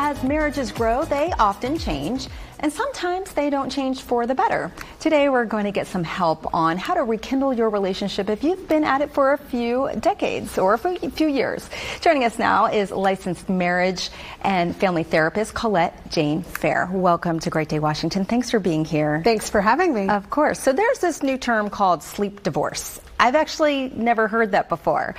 As marriages grow, they often change, and sometimes they don't change for the better. Today, we're going to get some help on how to rekindle your relationship if you've been at it for a few decades or a few years. Joining us now is licensed marriage and family therapist Colette Jane Fehr. Welcome to Great Day Washington. Thanks for being here. Thanks for having me. Of course. So there's this new term called sleep divorce. I've actually never heard that before.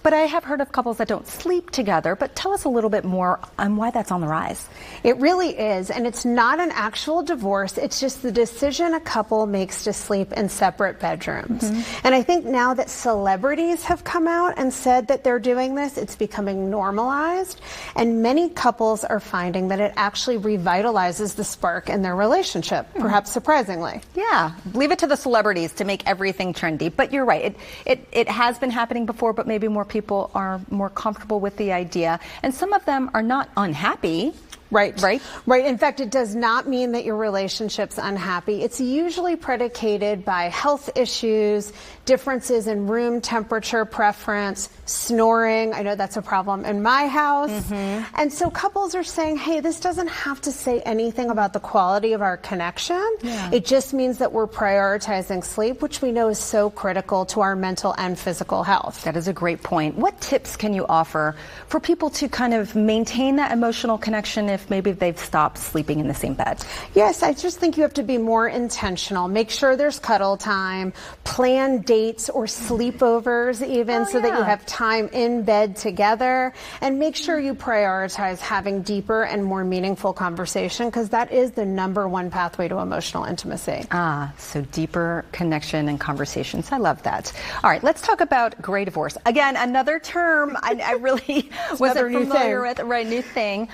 But I have heard of couples that don't sleep together. But tell us a little bit more on why that's on the rise. It really is. And it's not an actual divorce. It's just the decision a couple makes to sleep in separate bedrooms. And I think now that celebrities have come out and said that they're doing this, it's becoming normalized. And many couples are finding that it actually revitalizes the spark in their relationship, perhaps surprisingly. Yeah, leave it to the celebrities to make everything trendy. But you're right. It has been happening before, but maybe more people are more comfortable with the idea, and some of them are not unhappy. Right. In fact, it does not mean that your relationship's unhappy. It's usually predicated by health issues, differences in room temperature preference, snoring. I know that's a problem in my house. And so couples are saying, hey, this doesn't have to say anything about the quality of our connection. It just means that we're prioritizing sleep, which we know is so critical to our mental and physical health. That is a great point. What tips can you offer for people to kind of maintain that emotional connection if maybe they've stopped sleeping in the same bed? Yes, I just think you have to be more intentional. Make sure there's cuddle time, plan dates or sleepovers even so that you have time in bed together, and make sure you prioritize having deeper and more meaningful conversation, because that is the #1 pathway to emotional intimacy. So deeper connection and conversations. I love that. All right, let's talk about gray divorce. Again, another term I really wasn't familiar with. Right, new thing.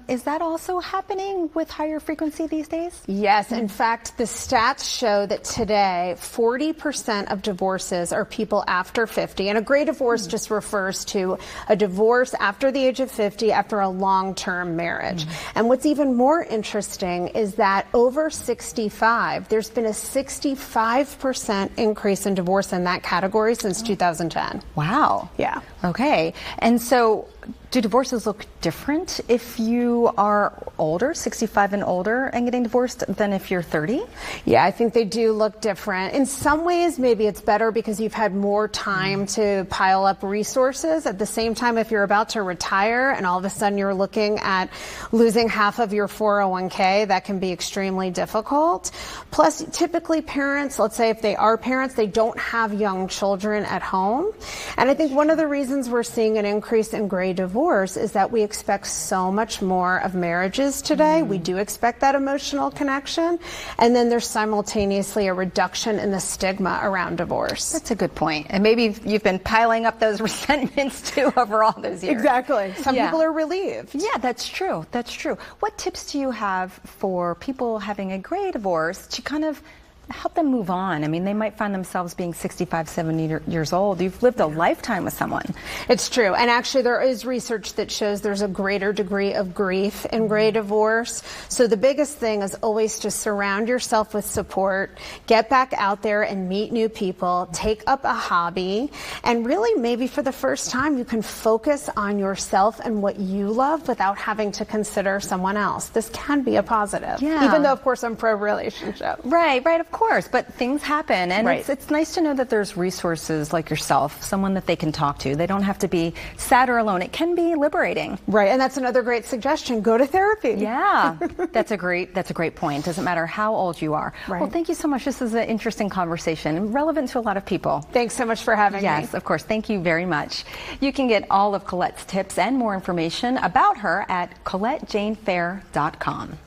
Is that also happening with higher frequency these days? Yes. In fact, the stats show that today 40% of divorces are people after 50. And a gray divorce just refers to a divorce after the age of 50 after a long-term marriage. And what's even more interesting is that over 65, there's been a 65% increase in divorce in that category since 2010. Wow. Yeah. Okay. And so do divorces look different if you are older, 65 and older, and getting divorced than if you're 30? Yeah, I think they do look different. In some ways, maybe it's better because you've had more time to pile up resources. At the same time, if you're about to retire and all of a sudden you're looking at losing half of your 401k, that can be extremely difficult. Plus, typically parents, let's say if they are parents, they don't have young children at home. And I think one of the reasons we're seeing an increase in gray divorce is that we expect so much more of marriages today. We do expect that emotional connection. And then there's simultaneously a reduction in the stigma around divorce. That's a good point. And maybe you've been piling up those resentments too over all those years. Exactly. Some people are relieved. Yeah, that's true. That's true. What tips do you have for people having a gray divorce to kind of help them move on? I mean, they might find themselves being 65, 70 years old. You've lived a lifetime with someone. It's true. And actually, there is research that shows there's a greater degree of grief in gray divorce. So the biggest thing is always to surround yourself with support, get back out there and meet new people, take up a hobby, and really maybe for the first time, you can focus on yourself and what you love without having to consider someone else. This can be a positive. Yeah. Even though, of course, I'm pro-relationship. Right, of course, but things happen, and it's nice to know that there's resources like yourself, someone that they can talk to. They don't have to be sad or alone. It can be liberating. Right, and that's another great suggestion. Go to therapy. Yeah, that's a great point. Doesn't matter how old you are. Right. Well, thank you so much. This is an interesting conversation and relevant to a lot of people. Thanks so much for having me. Yes, of course. Thank you very much. You can get all of Colette's tips and more information about her at ColetteJaneFehr.com.